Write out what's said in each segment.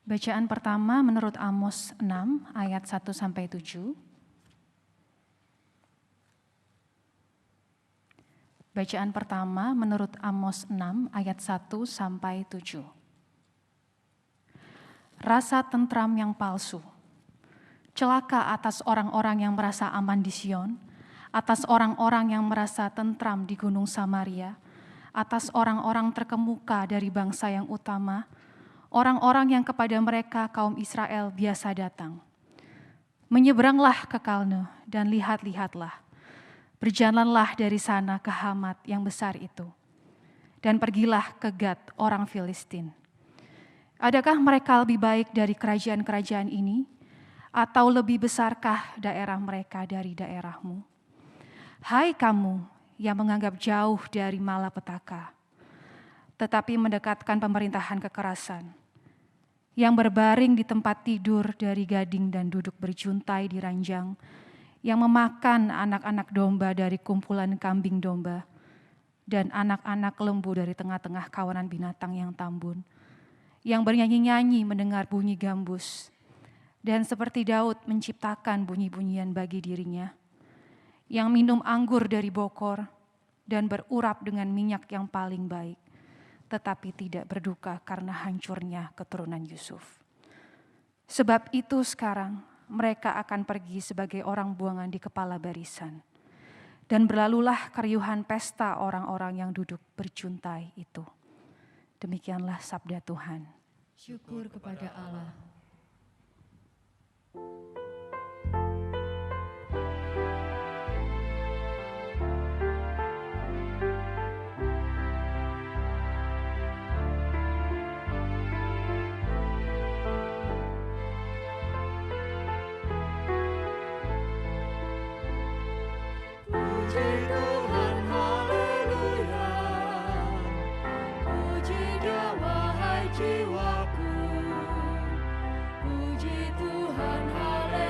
Bacaan pertama menurut Amos 6 ayat 1-7. Bacaan pertama menurut Amos 6 ayat 1-7. Rasa tentram yang palsu. Celaka atas orang-orang yang merasa aman di Sion, atas orang-orang yang merasa tentram di Gunung Samaria, atas orang-orang terkemuka dari bangsa yang utama, orang-orang yang kepada mereka kaum Israel biasa datang. Menyeberanglah ke Kalne dan lihat-lihatlah. Berjalanlah dari sana ke Hamat yang besar itu. Dan pergilah ke Gat orang Filistin. Adakah mereka lebih baik dari kerajaan-kerajaan ini? Atau lebih besarkah daerah mereka dari daerahmu? Hai kamu yang menganggap jauh dari malapetaka, tetapi mendekatkan pemerintahan kekerasan, yang berbaring di tempat tidur dari gading dan duduk berjuntai di ranjang, yang memakan anak-anak domba dari kumpulan kambing domba, dan anak-anak lembu dari tengah-tengah kawanan binatang yang tambun, yang bernyanyi-nyanyi mendengar bunyi gambus, dan seperti Daud menciptakan bunyi-bunyian bagi dirinya, yang minum anggur dari bokor, dan berurap dengan minyak yang paling baik, tetapi tidak berduka karena hancurnya keturunan Yusuf. Sebab itu sekarang mereka akan pergi sebagai orang buangan di kepala barisan, dan berlalulah keriuhan pesta orang-orang yang duduk berjuntai itu. Demikianlah sabda Tuhan. Syukur kepada Allah. Puji Tuhan, haleluya. Puji Dia wahai jiwaku. Puji Tuhan, haleluya.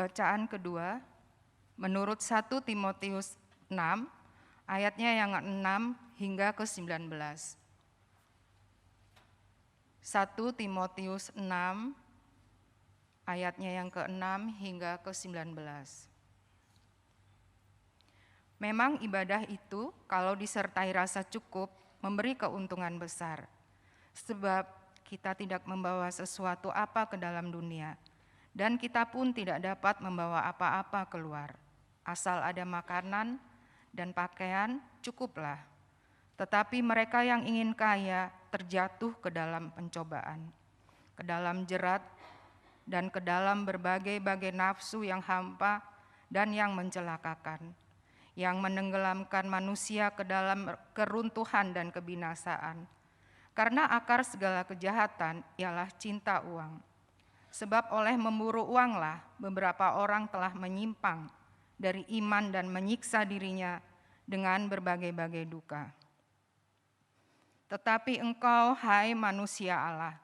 Bacaan kedua menurut 1 Timotius 6 ayatnya yang 6 hingga ke 19. 1 Timotius 6 ayatnya yang ke-6 hingga ke-19. Memang ibadah itu kalau disertai rasa cukup memberi keuntungan besar. Sebab kita tidak membawa sesuatu apa ke dalam dunia, dan kita pun tidak dapat membawa apa-apa keluar. Asal ada makanan dan pakaian, cukuplah. Tetapi mereka yang ingin kaya terjatuh ke dalam pencobaan, ke dalam jerat, dan ke dalam berbagai-bagai nafsu yang hampa dan yang mencelakakan, yang menenggelamkan manusia ke dalam keruntuhan dan kebinasaan. Karena akar segala kejahatan ialah cinta uang. Sebab oleh memburu uanglah beberapa orang telah menyimpang dari iman dan menyiksa dirinya dengan berbagai-bagai duka. Tetapi engkau, hai manusia Allah,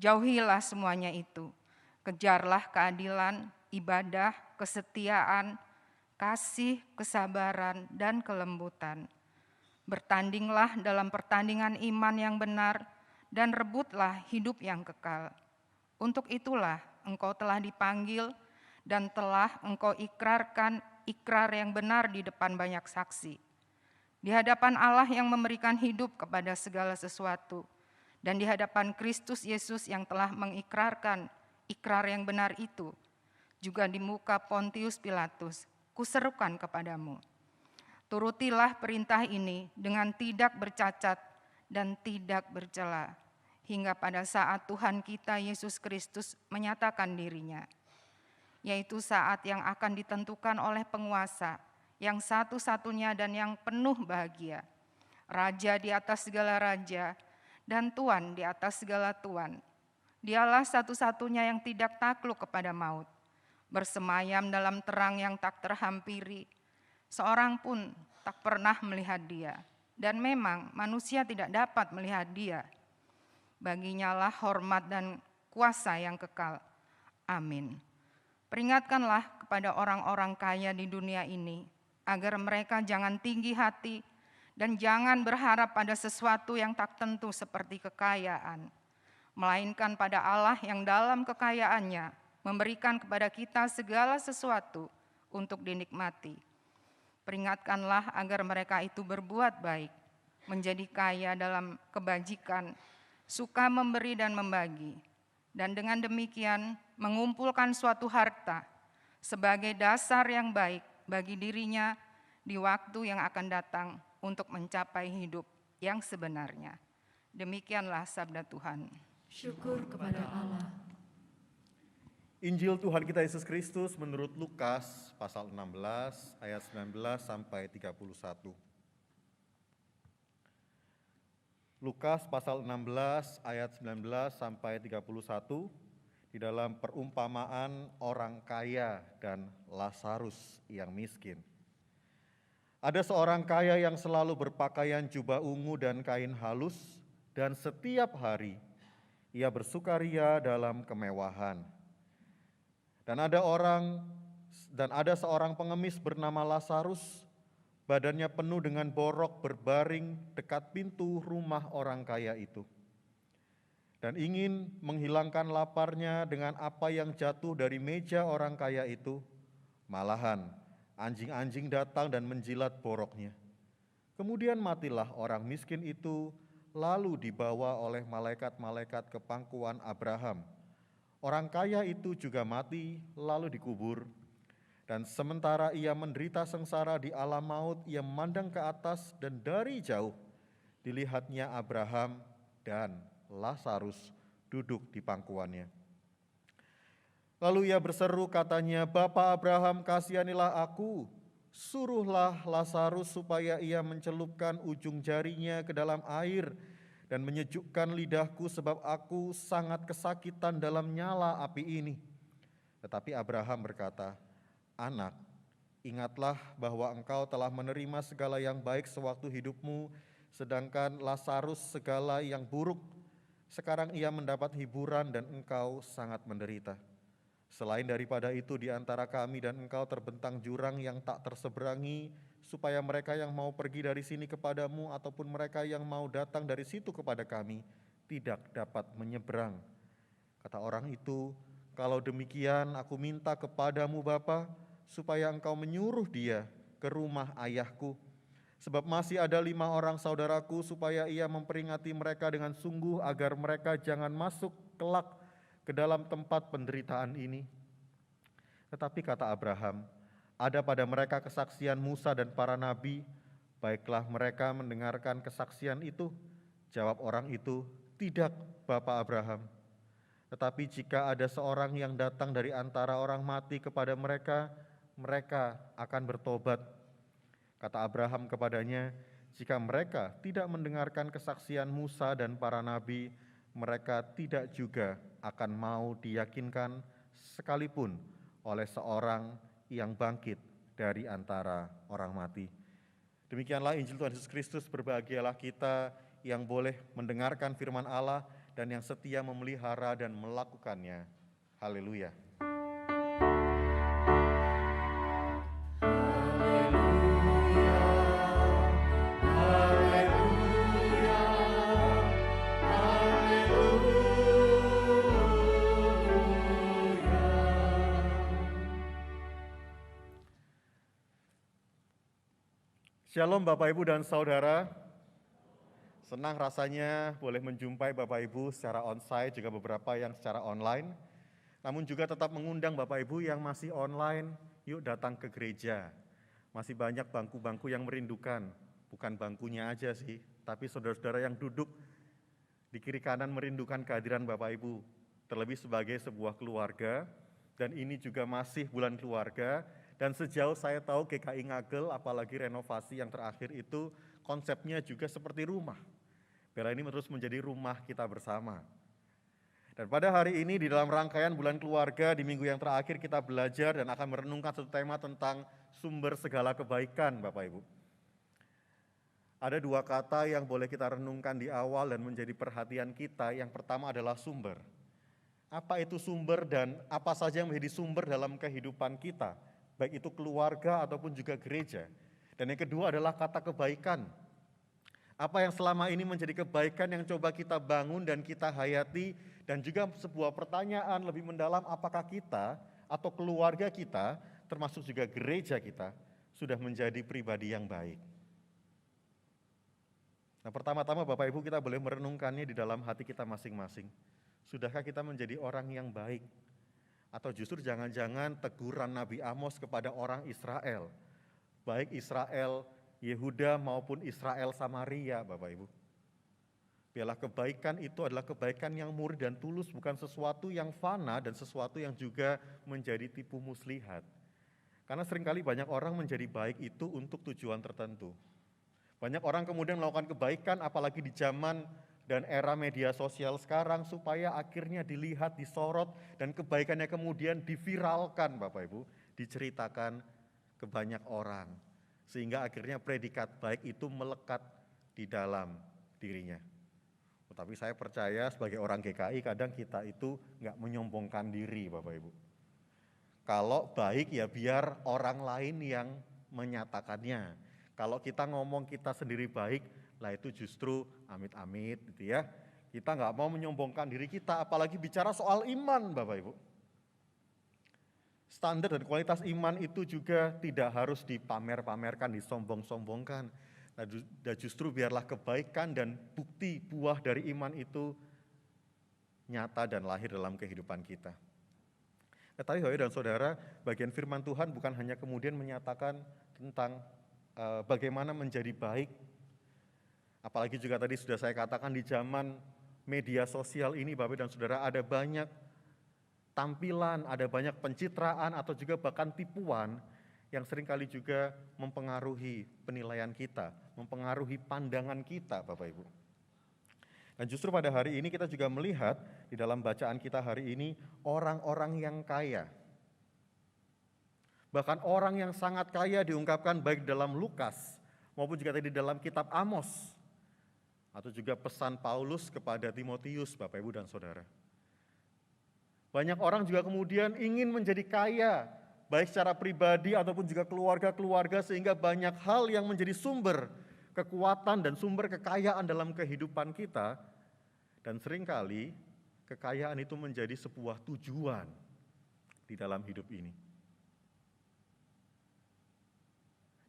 jauhilah semuanya itu. Kejarlah keadilan, ibadah, kesetiaan, kasih, kesabaran, dan kelembutan. Bertandinglah dalam pertandingan iman yang benar, dan rebutlah hidup yang kekal. Untuk itulah engkau telah dipanggil dan telah engkau ikrarkan ikrar yang benar di depan banyak saksi. Di hadapan Allah yang memberikan hidup kepada segala sesuatu, dan di hadapan Kristus Yesus yang telah mengikrarkan ikrar yang benar itu, juga di muka Pontius Pilatus, kuserukan kepadamu. Turutilah perintah ini dengan tidak bercacat dan tidak bercela, hingga pada saat Tuhan kita Yesus Kristus menyatakan dirinya, yaitu saat yang akan ditentukan oleh penguasa, yang satu-satunya dan yang penuh bahagia, Raja di atas segala raja, dan Tuan di atas segala tuan. Dialah satu-satunya yang tidak takluk kepada maut, bersemayam dalam terang yang tak terhampiri. Seorang pun tak pernah melihat dia, dan memang manusia tidak dapat melihat dia. Baginya lah hormat dan kuasa yang kekal. Amin. Peringatkanlah kepada orang-orang kaya di dunia ini, agar mereka jangan tinggi hati dan jangan berharap pada sesuatu yang tak tentu seperti kekayaan, melainkan pada Allah yang dalam kekayaannya memberikan kepada kita segala sesuatu untuk dinikmati. Peringatkanlah agar mereka itu berbuat baik, menjadi kaya dalam kebajikan, suka memberi dan membagi, dan dengan demikian mengumpulkan suatu harta sebagai dasar yang baik bagi dirinya di waktu yang akan datang untuk mencapai hidup yang sebenarnya. Demikianlah sabda Tuhan. Syukur kepada Allah. Injil Tuhan kita Yesus Kristus menurut Lukas pasal 16 ayat 19 sampai 31. Lukas pasal 16 ayat 19 sampai 31 di dalam perumpamaan orang kaya dan Lazarus yang miskin. Ada seorang kaya yang selalu berpakaian jubah ungu dan kain halus, dan setiap hari ia bersukaria dalam kemewahan. Dan ada seorang pengemis bernama Lazarus, badannya penuh dengan borok, berbaring dekat pintu rumah orang kaya itu, dan ingin menghilangkan laparnya dengan apa yang jatuh dari meja orang kaya itu. Malahan anjing-anjing datang dan menjilat boroknya. Kemudian matilah orang miskin itu, lalu dibawa oleh malaikat-malaikat ke pangkuan Abraham. Orang kaya itu juga mati, lalu dikubur. Dan sementara ia menderita sengsara di alam maut, ia memandang ke atas, dan dari jauh dilihatnya Abraham dan Lazarus duduk di pangkuannya. Lalu ia berseru, katanya, "Bapa Abraham, kasihanilah aku, suruhlah Lazarus supaya ia mencelupkan ujung jarinya ke dalam air dan menyejukkan lidahku, sebab aku sangat kesakitan dalam nyala api ini." Tetapi Abraham berkata, "Anak, ingatlah bahwa engkau telah menerima segala yang baik sewaktu hidupmu, sedangkan Lazarus segala yang buruk. Sekarang ia mendapat hiburan dan engkau sangat menderita. Selain daripada itu di antara kami dan engkau terbentang jurang yang tak terseberangi, supaya mereka yang mau pergi dari sini kepadamu ataupun mereka yang mau datang dari situ kepada kami tidak dapat menyeberang. Kata orang itu, kalau demikian aku minta kepadamu Bapa, supaya engkau menyuruh dia ke rumah ayahku. Sebab masih ada 5 orang saudaraku, supaya ia memperingati mereka dengan sungguh agar mereka jangan masuk kelak ke dalam tempat penderitaan ini. Tetapi kata Abraham, ada pada mereka kesaksian Musa dan para nabi, baiklah mereka mendengarkan kesaksian itu. Jawab orang itu, tidak Bapak Abraham. Tetapi jika ada seorang yang datang dari antara orang mati kepada mereka, mereka akan bertobat. Kata Abraham kepadanya, jika mereka tidak mendengarkan kesaksian Musa dan para nabi, mereka tidak juga akan mau diyakinkan sekalipun oleh seorang yang bangkit dari antara orang mati. Demikianlah Injil Tuhan Yesus Kristus. Berbahagialah kita yang boleh mendengarkan firman Allah dan yang setia memelihara dan melakukannya. Haleluya. Shalom Bapak Ibu dan Saudara. Senang rasanya boleh menjumpai Bapak Ibu secara onsite, juga beberapa yang secara online. Namun juga tetap mengundang Bapak Ibu yang masih online, yuk datang ke gereja. Masih banyak bangku-bangku yang merindukan, bukan bangkunya aja sih, tapi saudara-saudara yang duduk di kiri kanan merindukan kehadiran Bapak Ibu. Terlebih sebagai sebuah keluarga, dan ini juga masih bulan keluarga. Dan sejauh saya tahu GKI Ngagel, apalagi renovasi yang terakhir itu, konsepnya juga seperti rumah. Biar ini terus menjadi rumah kita bersama. Dan pada hari ini di dalam rangkaian bulan keluarga, di minggu yang terakhir kita belajar dan akan merenungkan satu tema tentang sumber segala kebaikan Bapak Ibu. Ada 2 kata yang boleh kita renungkan di awal dan menjadi perhatian kita. Yang pertama adalah sumber. Apa itu sumber dan apa saja yang menjadi sumber dalam kehidupan kita, baik itu keluarga ataupun juga gereja. Dan yang kedua adalah kata kebaikan. Apa yang selama ini menjadi kebaikan yang coba kita bangun dan kita hayati, dan juga sebuah pertanyaan lebih mendalam, apakah kita atau keluarga kita, termasuk juga gereja kita, sudah menjadi pribadi yang baik. Nah, pertama-tama Bapak Ibu kita boleh merenungkannya di dalam hati kita masing-masing. Sudahkah kita menjadi orang yang baik? Atau justru jangan-jangan teguran Nabi Amos kepada orang Israel, baik Israel Yehuda maupun Israel Samaria, Bapak Ibu. Biarlah kebaikan itu adalah kebaikan yang murni dan tulus, bukan sesuatu yang fana dan sesuatu yang juga menjadi tipu muslihat. Karena seringkali banyak orang menjadi baik itu untuk tujuan tertentu. Banyak orang kemudian melakukan kebaikan, apalagi di zaman dan era media sosial sekarang, supaya akhirnya dilihat, disorot, dan kebaikannya kemudian diviralkan Bapak Ibu, diceritakan ke banyak orang. Sehingga akhirnya predikat baik itu melekat di dalam dirinya. Tetapi saya percaya sebagai orang GKI kadang kita itu nggak menyombongkan diri Bapak Ibu. Kalau baik ya biar orang lain yang menyatakannya. Kalau kita ngomong kita sendiri baik, lah itu justru amit-amit gitu ya. Kita nggak mau menyombongkan diri kita, apalagi bicara soal iman Bapak Ibu. Standar dan kualitas iman itu juga tidak harus dipamer-pamerkan, disombong-sombongkan. Nah, justru biarlah kebaikan dan bukti buah dari iman itu nyata dan lahir dalam kehidupan kita. Tetapi Bapak dan Saudara, bagian firman Tuhan bukan hanya kemudian menyatakan tentang bagaimana menjadi baik. Apalagi juga tadi sudah saya katakan di zaman media sosial ini Bapak dan Saudara ada banyak tampilan, ada banyak pencitraan atau juga bahkan tipuan yang seringkali juga mempengaruhi penilaian kita, mempengaruhi pandangan kita Bapak Ibu. Dan justru pada hari ini kita juga melihat di dalam bacaan kita hari ini orang-orang yang kaya. Bahkan orang yang sangat kaya diungkapkan baik dalam Lukas maupun juga tadi dalam kitab Amos. Atau juga pesan Paulus kepada Timotius, Bapak Ibu dan Saudara. Banyak orang juga kemudian ingin menjadi kaya, baik secara pribadi ataupun juga keluarga-keluarga, sehingga banyak hal yang menjadi sumber kekuatan dan sumber kekayaan dalam kehidupan kita. Dan seringkali kekayaan itu menjadi sebuah tujuan di dalam hidup ini.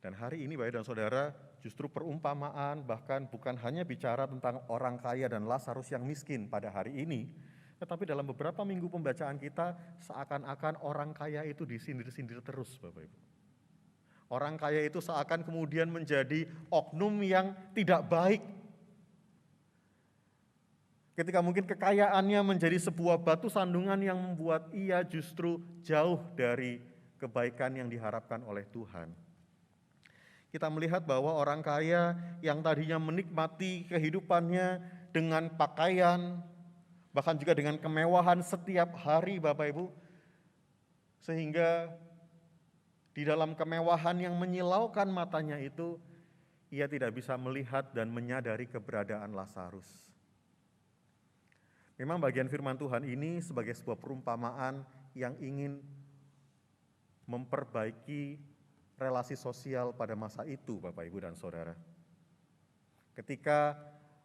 Dan hari ini Bapak dan Saudara, justru perumpamaan bahkan bukan hanya bicara tentang orang kaya dan Lazarus yang miskin pada hari ini, tetapi dalam beberapa minggu pembacaan kita seakan-akan orang kaya itu disindir-sindir terus Bapak Ibu. Orang kaya itu seakan kemudian menjadi oknum yang tidak baik. Ketika mungkin kekayaannya menjadi sebuah batu sandungan yang membuat ia justru jauh dari kebaikan yang diharapkan oleh Tuhan. Kita melihat bahwa orang kaya yang tadinya menikmati kehidupannya dengan pakaian, bahkan juga dengan kemewahan setiap hari Bapak Ibu, sehingga di dalam kemewahan yang menyilaukan matanya itu, ia tidak bisa melihat dan menyadari keberadaan Lazarus. Memang bagian firman Tuhan ini sebagai sebuah perumpamaan yang ingin memperbaiki relasi sosial pada masa itu Bapak Ibu dan Saudara. Ketika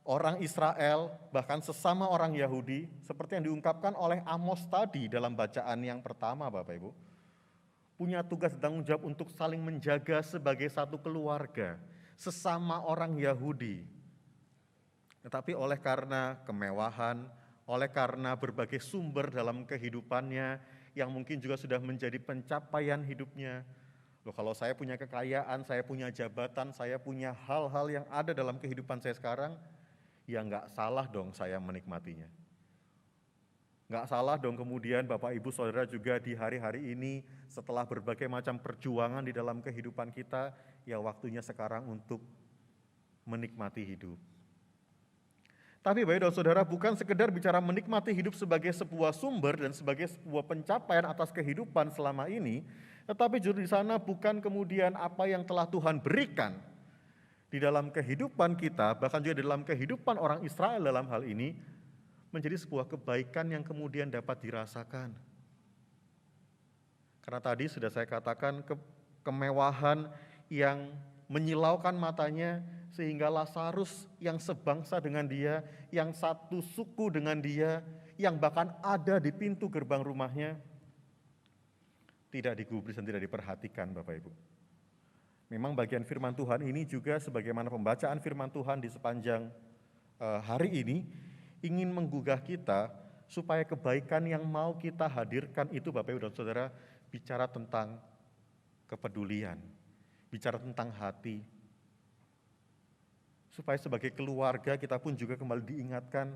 orang Israel bahkan sesama orang Yahudi seperti yang diungkapkan oleh Amos tadi dalam bacaan yang pertama Bapak Ibu, punya tugas dan tanggung jawab untuk saling menjaga sebagai satu keluarga, sesama orang Yahudi. Tetapi oleh karena kemewahan, oleh karena berbagai sumber dalam kehidupannya yang mungkin juga sudah menjadi pencapaian hidupnya, loh, kalau saya punya kekayaan, saya punya jabatan, saya punya hal-hal yang ada dalam kehidupan saya sekarang, ya nggak salah dong saya menikmatinya. Nggak salah dong kemudian Bapak Ibu Saudara juga di hari-hari ini setelah berbagai macam perjuangan di dalam kehidupan kita, ya waktunya sekarang untuk menikmati hidup. Tapi Bapak dan Saudara, bukan sekedar bicara menikmati hidup sebagai sebuah sumber dan sebagai sebuah pencapaian atas kehidupan selama ini, tetapi justru di sana bukan kemudian apa yang telah Tuhan berikan di dalam kehidupan kita, bahkan juga dalam kehidupan orang Israel dalam hal ini, menjadi sebuah kebaikan yang kemudian dapat dirasakan. Karena tadi sudah saya katakan kemewahan yang menyilaukan matanya, sehingga Lazarus yang sebangsa dengan dia, yang satu suku dengan dia, yang bahkan ada di pintu gerbang rumahnya, tidak digubris dan tidak diperhatikan Bapak Ibu. Memang bagian firman Tuhan ini juga sebagaimana pembacaan firman Tuhan di sepanjang hari ini, ingin menggugah kita supaya kebaikan yang mau kita hadirkan itu Bapak Ibu dan Saudara, bicara tentang kepedulian, bicara tentang hati. Supaya sebagai keluarga kita pun juga kembali diingatkan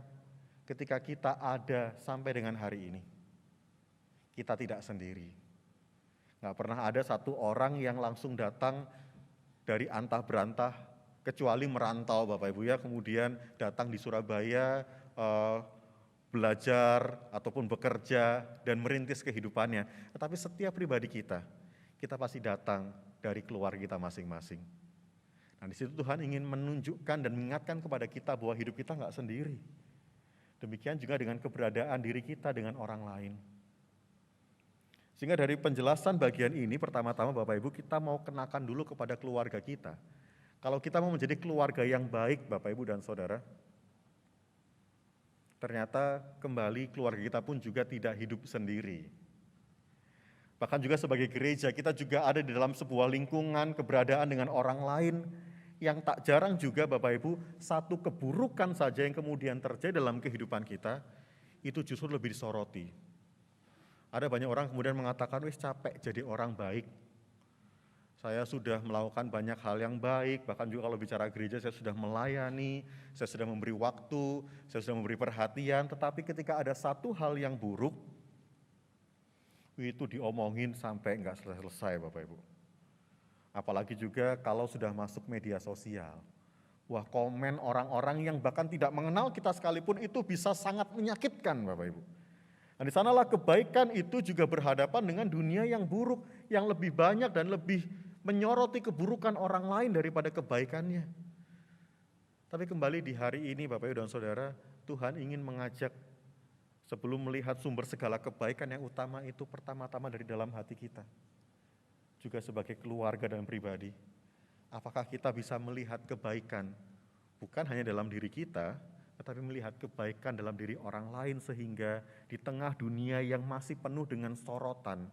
ketika kita ada sampai dengan hari ini. Kita tidak sendiri. Nggak pernah ada satu orang yang langsung datang dari antah berantah, kecuali merantau Bapak Ibu ya, kemudian datang di Surabaya, belajar ataupun bekerja dan merintis kehidupannya. Tetapi setiap pribadi kita pasti datang dari keluarga kita masing-masing. Nah, di situ Tuhan ingin menunjukkan dan mengingatkan kepada kita bahwa hidup kita nggak sendiri. Demikian juga dengan keberadaan diri kita dengan orang lain. Sehingga dari penjelasan bagian ini, pertama-tama Bapak Ibu, kita mau kenakan dulu kepada keluarga kita. Kalau kita mau menjadi keluarga yang baik Bapak Ibu dan Saudara, ternyata kembali keluarga kita pun juga tidak hidup sendiri. Bahkan juga sebagai gereja, kita juga ada di dalam sebuah lingkungan keberadaan dengan orang lain, yang tak jarang juga Bapak Ibu, satu keburukan saja yang kemudian terjadi dalam kehidupan kita, itu justru lebih disoroti. Ada banyak orang kemudian mengatakan, wis capek jadi orang baik. Saya sudah melakukan banyak hal yang baik, bahkan juga kalau bicara gereja saya sudah melayani, saya sudah memberi waktu, saya sudah memberi perhatian, tetapi ketika ada satu hal yang buruk, itu diomongin sampai enggak selesai Bapak Ibu. Apalagi juga kalau sudah masuk media sosial. Wah, komen orang-orang yang bahkan tidak mengenal kita sekalipun itu bisa sangat menyakitkan Bapak Ibu. Nah, di sanalah kebaikan itu juga berhadapan dengan dunia yang buruk, yang lebih banyak dan lebih menyoroti keburukan orang lain daripada kebaikannya. Tapi kembali di hari ini Bapak Ibu dan Saudara, Tuhan ingin mengajak Sebelum melihat sumber segala kebaikan yang utama itu pertama-tama dari dalam hati kita. Juga sebagai keluarga dan pribadi. Apakah kita bisa melihat kebaikan bukan hanya dalam diri kita, tetapi melihat kebaikan dalam diri orang lain sehingga di tengah dunia yang masih penuh dengan sorotan,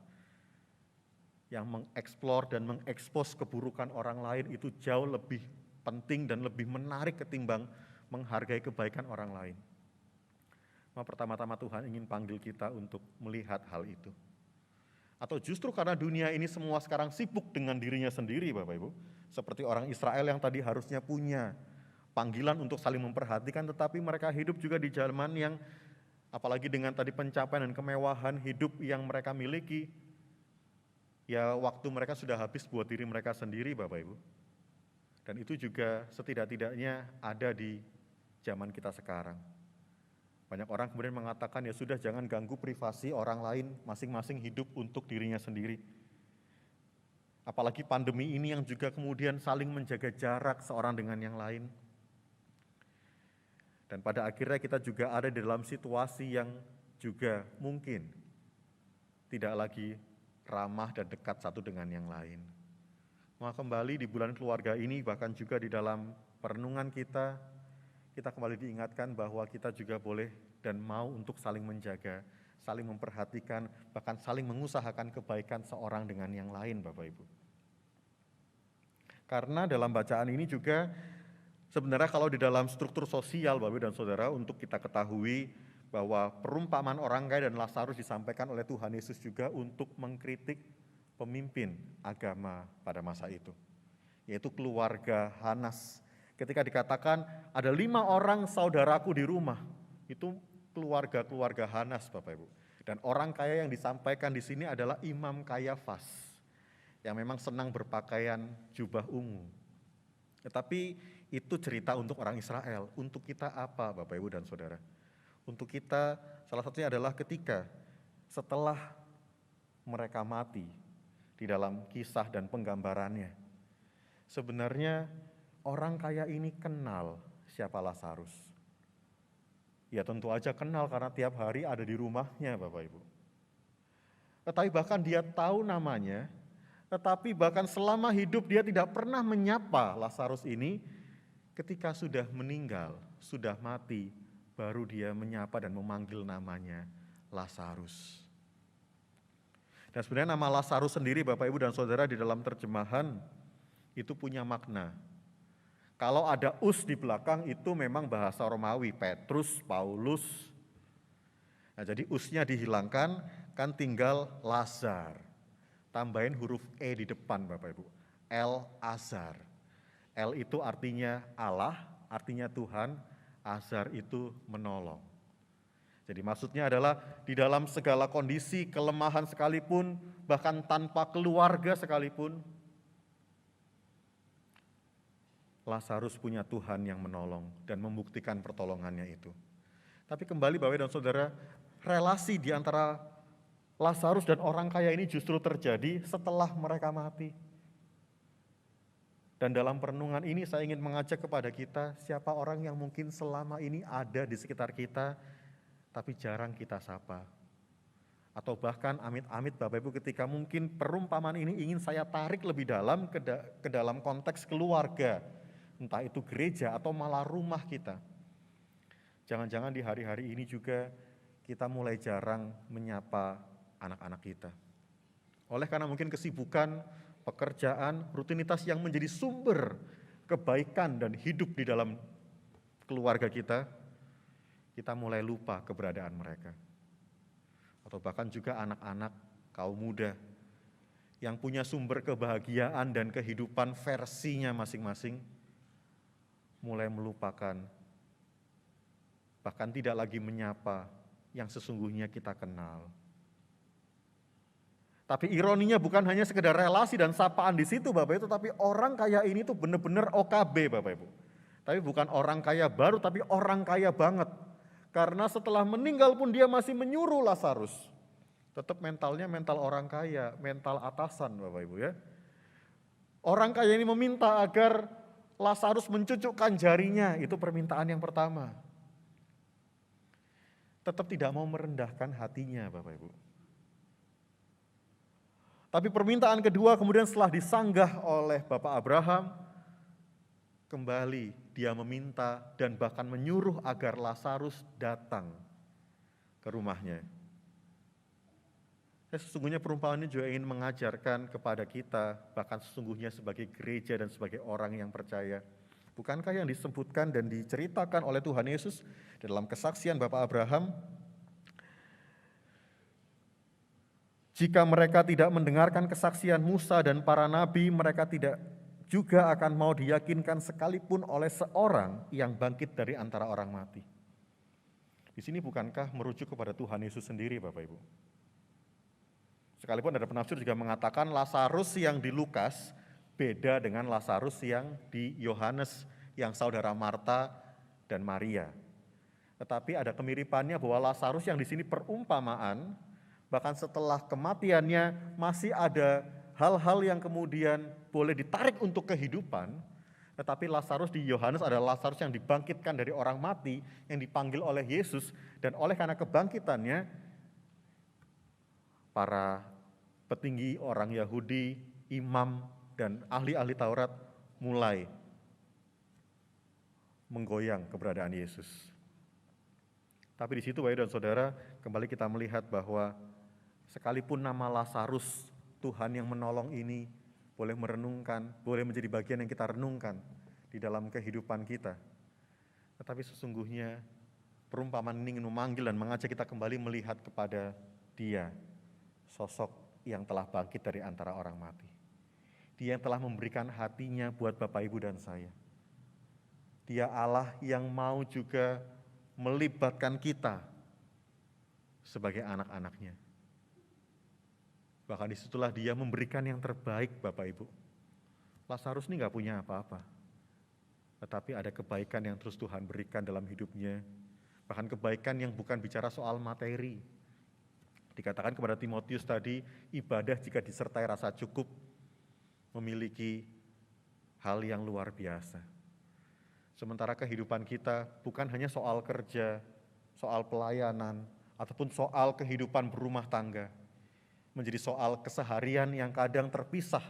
yang mengeksplor dan mengekspos keburukan orang lain itu jauh lebih penting dan lebih menarik ketimbang menghargai kebaikan orang lain. Maka pertama-tama Tuhan ingin panggil kita untuk melihat hal itu. Atau justru karena dunia ini semua sekarang sibuk dengan dirinya sendiri, Bapak Ibu. Seperti orang Israel yang tadi harusnya punya panggilan untuk saling memperhatikan, tetapi mereka hidup juga di zaman yang, apalagi dengan tadi pencapaian dan kemewahan hidup yang mereka miliki, ya waktu mereka sudah habis buat diri mereka sendiri, Bapak Ibu. Dan itu juga setidak-tidaknya ada di zaman kita sekarang. Banyak orang kemudian mengatakan, ya sudah jangan ganggu privasi orang lain, masing-masing hidup untuk dirinya sendiri. Apalagi pandemi ini yang juga kemudian saling menjaga jarak seorang dengan yang lain. Dan pada akhirnya kita juga ada di dalam situasi yang juga mungkin tidak lagi ramah dan dekat satu dengan yang lain. Maka kembali di bulan keluarga ini, bahkan juga di dalam perenungan kita kembali diingatkan bahwa kita juga boleh dan mau untuk saling menjaga, saling memperhatikan, bahkan saling mengusahakan kebaikan seorang dengan yang lain, Bapak Ibu. Karena dalam bacaan ini juga sebenarnya kalau di dalam struktur sosial, Bapak Ibu dan Saudara, untuk kita ketahui bahwa perumpamaan orang kaya dan Lazarus disampaikan oleh Tuhan Yesus juga untuk mengkritik pemimpin agama pada masa itu, yaitu keluarga Hanas. Ketika dikatakan ada 5 orang saudaraku di rumah, itu keluarga Hanas, Bapak Ibu. Dan orang kaya yang disampaikan di sini adalah Imam Kayafas, yang memang senang berpakaian jubah ungu. Tetapi itu cerita untuk orang Israel. Untuk kita apa, Bapak Ibu dan Saudara? Untuk kita salah satunya adalah ketika setelah mereka mati di dalam kisah dan penggambarannya, sebenarnya orang kaya ini kenal siapa Lazarus. Ya tentu aja kenal karena tiap hari ada di rumahnya, Bapak Ibu. Tetapi bahkan dia tahu namanya, tetapi bahkan selama hidup dia tidak pernah menyapa Lazarus ini. Ketika sudah meninggal, sudah mati, baru dia menyapa dan memanggil namanya Lazarus. Dan sebenarnya nama Lazarus sendiri, Bapak Ibu dan Saudara, di dalam terjemahan itu punya makna. Kalau ada us di belakang itu memang bahasa Romawi, Petrus, Paulus. Nah, jadi usnya dihilangkan, kan tinggal Lazar. Tambahin huruf E di depan, Bapak Ibu. El-Azar. El itu artinya Allah, artinya Tuhan, Azar itu menolong. Jadi maksudnya adalah di dalam segala kondisi, kelemahan sekalipun, bahkan tanpa keluarga sekalipun, Lazarus punya Tuhan yang menolong dan membuktikan pertolongannya itu. Tapi kembali Bapak dan Saudara, relasi di antara Lazarus dan orang kaya ini justru terjadi setelah mereka mati. Dan dalam perenungan ini saya ingin mengajak kepada kita, siapa orang yang mungkin selama ini ada di sekitar kita, tapi jarang kita sapa. Atau bahkan amit-amit Bapak Ibu ketika mungkin perumpamaan ini ingin saya tarik lebih dalam ke dalam konteks keluarga, entah itu gereja atau malah rumah kita. Jangan-jangan di hari-hari ini juga kita mulai jarang menyapa anak-anak kita. Oleh karena mungkin kesibukan, pekerjaan, rutinitas yang menjadi sumber kebaikan dan hidup di dalam keluarga kita mulai lupa keberadaan mereka. Atau bahkan juga anak-anak, kaum muda yang punya sumber kebahagiaan dan kehidupan versinya masing-masing, mulai melupakan, bahkan tidak lagi menyapa yang sesungguhnya kita kenal. Tapi ironinya bukan hanya sekedar relasi dan sapaan di situ Bapak Ibu, tapi orang kaya ini tuh benar-benar OKB Bapak Ibu. Tapi bukan orang kaya baru, tapi orang kaya banget. Karena setelah meninggal pun dia masih menyuruh Lazarus. Tetap mentalnya mental orang kaya, mental atasan Bapak Ibu ya. Orang kaya ini meminta agar Lazarus mencucukkan jarinya, itu permintaan yang pertama. tetap tidak mau merendahkan hatinya, Bapak Ibu. Tapi permintaan kedua kemudian setelah disanggah oleh Bapak Abraham, kembali dia meminta dan bahkan menyuruh agar Lazarus datang ke rumahnya. Sesungguhnya perumpamaan ini juga ingin mengajarkan kepada kita, bahkan sesungguhnya sebagai gereja dan sebagai orang yang percaya. Bukankah yang disebutkan dan diceritakan oleh Tuhan Yesus dalam kesaksian Bapak Abraham, jika mereka tidak mendengarkan kesaksian Musa dan para nabi, mereka tidak juga akan mau diyakinkan sekalipun oleh seorang yang bangkit dari antara orang mati. Di sini bukankah merujuk kepada Tuhan Yesus sendiri, Bapak Ibu? Sekalipun ada penafsir juga mengatakan Lazarus yang di Lukas beda dengan Lazarus yang di Yohanes, yang saudara Marta dan Maria. Tetapi ada kemiripannya bahwa Lazarus yang di sini perumpamaan, bahkan setelah kematiannya masih ada hal-hal yang kemudian boleh ditarik untuk kehidupan, tetapi Lazarus di Yohanes adalah Lazarus yang dibangkitkan dari orang mati, yang dipanggil oleh Yesus, dan oleh karena kebangkitannya, para petinggi orang Yahudi, imam, dan ahli-ahli Taurat mulai menggoyang keberadaan Yesus. Tapi di situ, Bapak dan Saudara, kembali kita melihat bahwa sekalipun nama Lazarus, Tuhan yang menolong ini, boleh merenungkan, boleh menjadi bagian yang kita renungkan di dalam kehidupan kita. Tetapi sesungguhnya perumpamaan ini ingin memanggil dan mengajak kita kembali melihat kepada Dia, sosok yang telah bangkit dari antara orang mati. Dia yang telah memberikan hatinya buat Bapak, Ibu, dan saya. Dia Allah yang mau juga melibatkan kita sebagai anak-anaknya. Bahkan disitulah dia memberikan yang terbaik, Bapak Ibu. Lazarus ini gak punya apa-apa, tetapi ada kebaikan yang terus Tuhan berikan dalam hidupnya. Bahkan kebaikan yang bukan bicara soal materi. Dikatakan kepada Timotius tadi, ibadah jika disertai rasa cukup, memiliki hal yang luar biasa. Sementara kehidupan kita bukan hanya soal kerja, soal pelayanan, ataupun soal kehidupan berumah tangga, menjadi soal keseharian yang kadang terpisah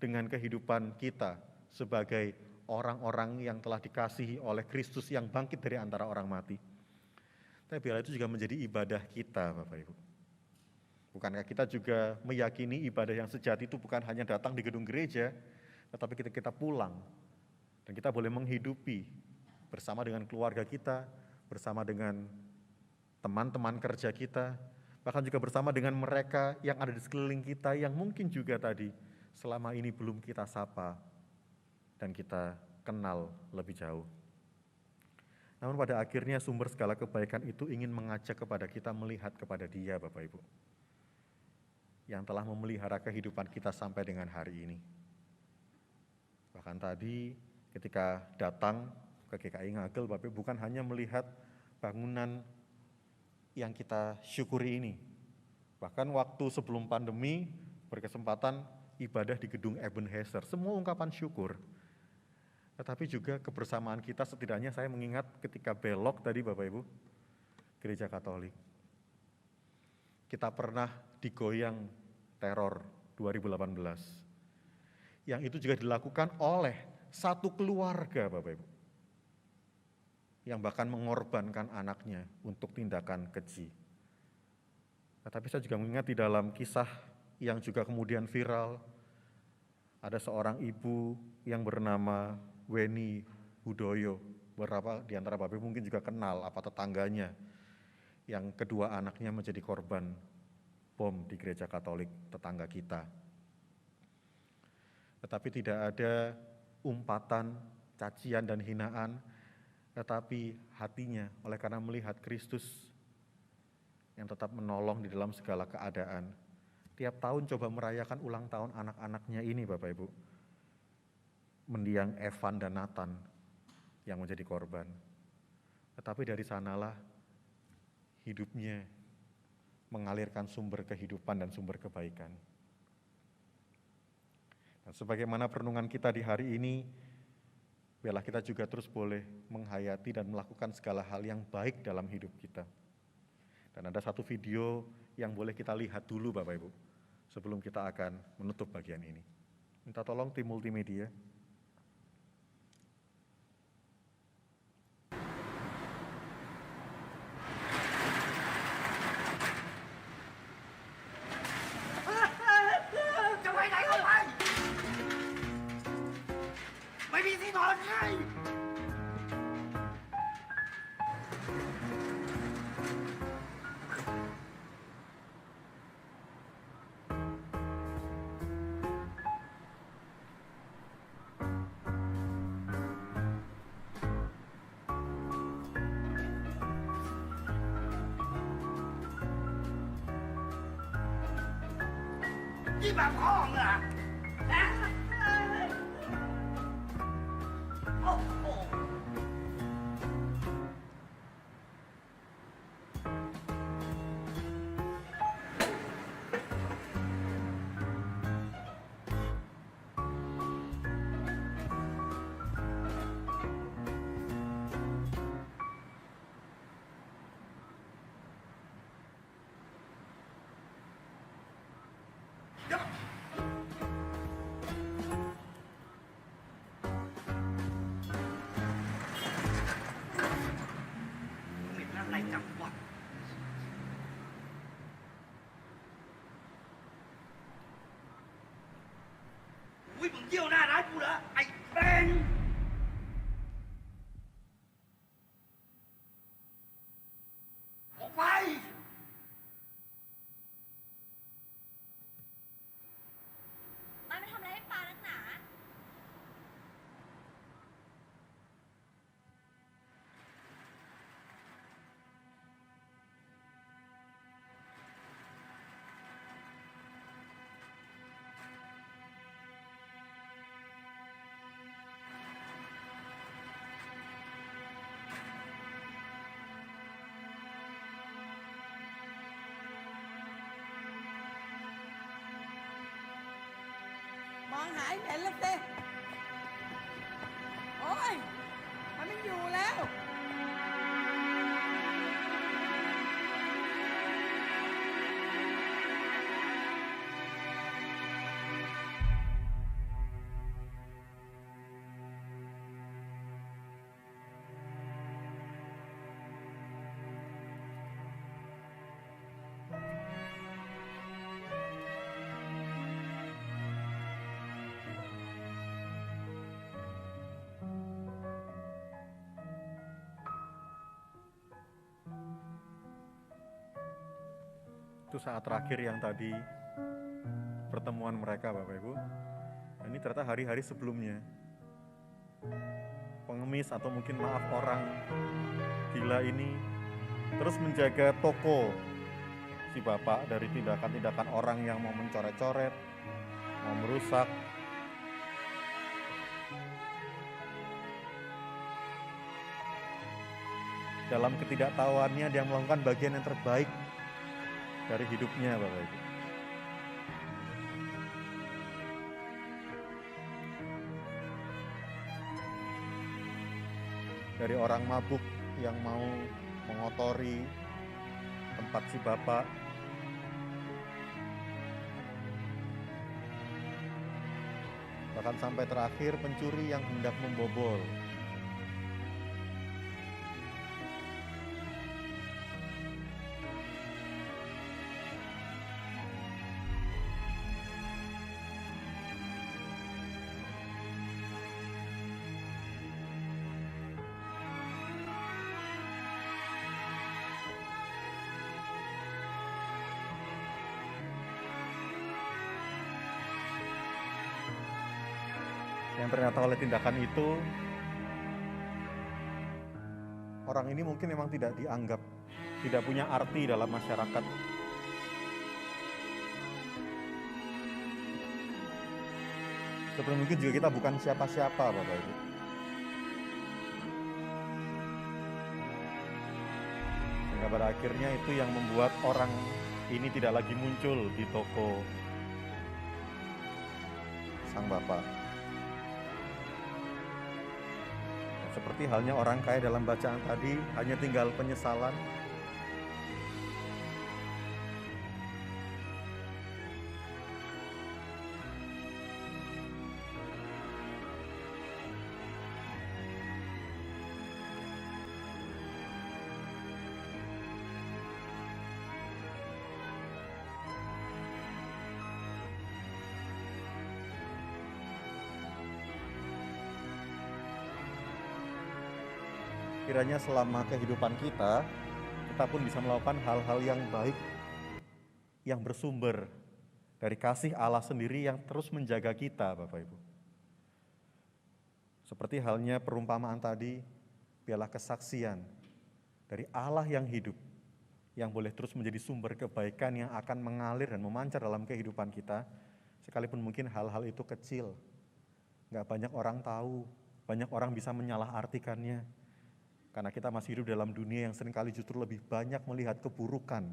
dengan kehidupan kita sebagai orang-orang yang telah dikasihi oleh Kristus yang bangkit dari antara orang mati. Tapi biarlah itu juga menjadi ibadah kita, Bapak Ibu. Bukankah kita juga meyakini ibadah yang sejati itu bukan hanya datang di gedung gereja, tetapi kita pulang, dan kita boleh menghidupi bersama dengan keluarga kita, bersama dengan teman-teman kerja kita, bahkan juga bersama dengan mereka yang ada di sekeliling kita yang mungkin juga tadi selama ini belum kita sapa dan kita kenal lebih jauh. Namun pada akhirnya sumber segala kebaikan itu ingin mengajak kepada kita melihat kepada Dia, Bapak Ibu, yang telah memelihara kehidupan kita sampai dengan hari ini. Bahkan tadi ketika datang ke GKI Ngagel, Bapak Ibu, bukan hanya melihat bangunan yang kita syukuri ini. Bahkan waktu sebelum pandemi berkesempatan ibadah di gedung Ebenezer, semua ungkapan syukur. Tetapi juga kebersamaan kita, setidaknya saya mengingat ketika belok tadi, Bapak Ibu, Gereja Katolik. Kita pernah digoyang teror 2018. Yang itu juga dilakukan oleh satu keluarga, Bapak Ibu, yang bahkan mengorbankan anaknya untuk tindakan keji. Tetapi saya juga mengingat di dalam kisah yang juga kemudian viral, ada seorang ibu yang bernama Weni Hudoyo. Beberapa di antara Bapak Ibu mungkin juga kenal, apa tetangganya, yang kedua anaknya menjadi korban bom di gereja Katolik tetangga kita. Tetapi tidak ada umpatan, cacian, dan hinaan, tetapi hatinya oleh karena melihat Kristus yang tetap menolong di dalam segala keadaan. Tiap tahun coba merayakan ulang tahun anak-anaknya ini, Bapak Ibu, mendiang Evan dan Nathan yang menjadi korban. Tetapi dari sanalah hidupnya mengalirkan sumber kehidupan dan sumber kebaikan. Dan sebagaimana perenungan kita di hari ini, biarlah kita juga terus boleh menghayati dan melakukan segala hal yang baik dalam hidup kita. Dan ada satu video yang boleh kita lihat dulu Bapak Ibu, sebelum kita akan menutup bagian ini. Minta tolong tim multimedia.มองหาให้เห็นแล้วสิโอ้ย มันไม่อยู่แล้ว Itu saat terakhir yang tadi pertemuan mereka Bapak Ibu. Ini ternyata hari-hari sebelumnya. Pengemis atau mungkin maaf orang gila ini terus menjaga toko si bapak dari tindakan-tindakan orang yang mau mencoret-coret, mau merusak. Dalam ketidaktahuannya dia melakukan bagian yang terbaik dari hidupnya Bapak Ibu. Dari orang mabuk yang mau mengotori tempat si bapak, bahkan sampai terakhir pencuri yang hendak membobol. Yang ternyata oleh tindakan itu, orang ini mungkin memang tidak dianggap, tidak punya arti dalam masyarakat. Sebenarnya mungkin juga kita bukan siapa-siapa Bapak Ibu. Sehingga pada akhirnya itu yang membuat orang ini tidak lagi muncul di toko sang bapak. Seperti halnya orang kaya dalam bacaan tadi, hanya tinggal penyesalan. kiranya selama kehidupan kita pun bisa melakukan hal-hal yang baik, yang bersumber dari kasih Allah sendiri yang terus menjaga kita, Bapak Ibu. Seperti halnya perumpamaan tadi, biarlah kesaksian dari Allah yang hidup, yang boleh terus menjadi sumber kebaikan yang akan mengalir dan memancar dalam kehidupan kita, sekalipun mungkin hal-hal itu kecil, nggak banyak orang tahu, banyak orang bisa menyalahartikannya, karena kita masih hidup dalam dunia yang seringkali justru lebih banyak melihat keburukan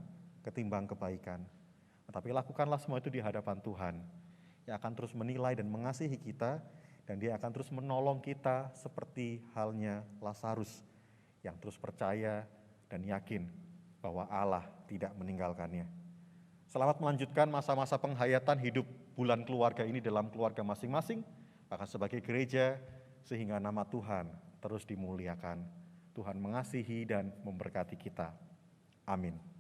ketimbang kebaikan. Tapi lakukanlah semua itu di hadapan Tuhan, yang akan terus menilai dan mengasihi kita, dan Dia akan terus menolong kita seperti halnya Lazarus yang terus percaya dan yakin bahwa Allah tidak meninggalkannya. Selamat melanjutkan masa-masa penghayatan hidup bulan keluarga ini dalam keluarga masing-masing, bahkan sebagai gereja, sehingga nama Tuhan terus dimuliakan. Tuhan mengasihi dan memberkati kita. Amin.